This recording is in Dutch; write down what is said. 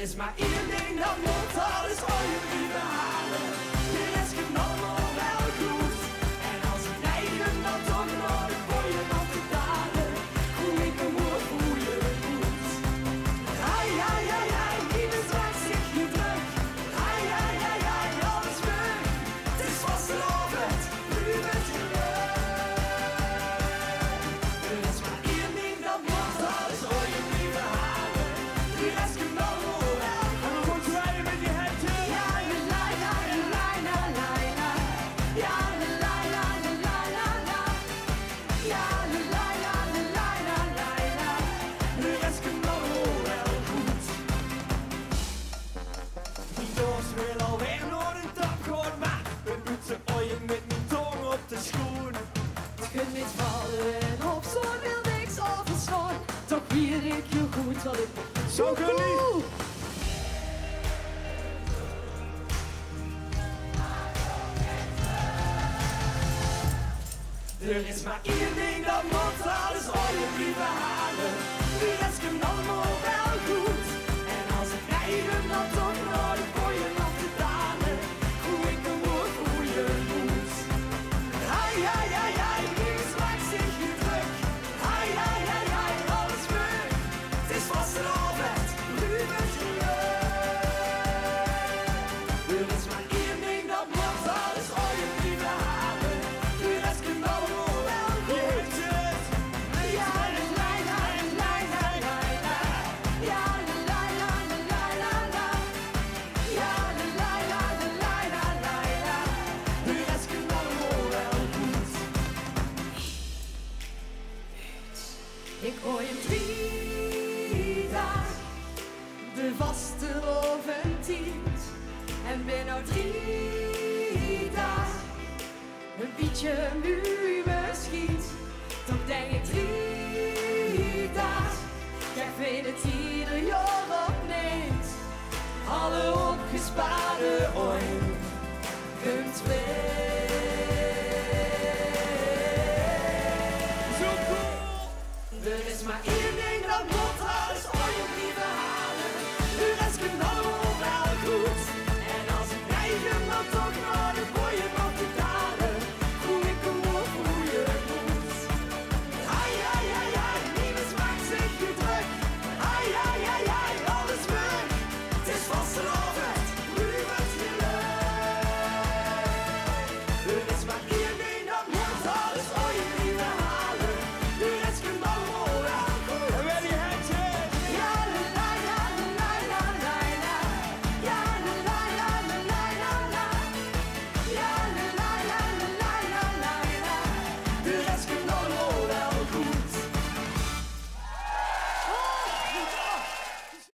is maar één ding dat moet, dat is ooit blijven halen. De rest komt allemaal wel goed. En als ik neigen dan toch nog voor je nog te dalen. Hoe ik me moet, hoe je moet. Ai, ai, ai, ai, lieve straks zich je druk. Ai, ai, ai, ai, alles weg. Het is vastelovend, nu bent je er is maar één ding dat moet, dat is ooit blijven halen. De rest komt allemaal wel. En we moeten rijden met die handen. Ja, la la la la la la. Ja, la la la la la la. Ja, la la la la la la la. De rest komt allemaal wel goed. Die doos wil alweer naar een tap gaan, maar we moeten ooien met mijn tong op de schoen. Het kunt niet vallen op zo'n wil niks overslaan. Toch hier ik je goed wat ik Zo geniet. Er is maar één ding dat moet, alles ooit blijven halen. De rest komt allemaal wel goed. En als ik rijden dan toch nodig voor je nog te dalen. Hoe ik me moet, hoe je moet. Ai, ai, ai, ai, links maakt zich je druk. Ai, ai, ai, ai, alles weg. Het is vastelovend, nu bent je er is maar één ding dat moet, alles ooit blijven halen. De rest komt allemaal wel goed. Ja, la la la la la la. Ja, la la la la la. Ja, la la la la la la. De rest komt allemaal wel goed. Ik gooi hem 3 dagen, de vaste oventient. En ben nou 3 dagen, een beetje muur schiet. Toch denk ik 3 dagen, jij weet het ieder jaar opneemt. Alle opgespaarde ooit kunt Zo cool. Er is maar één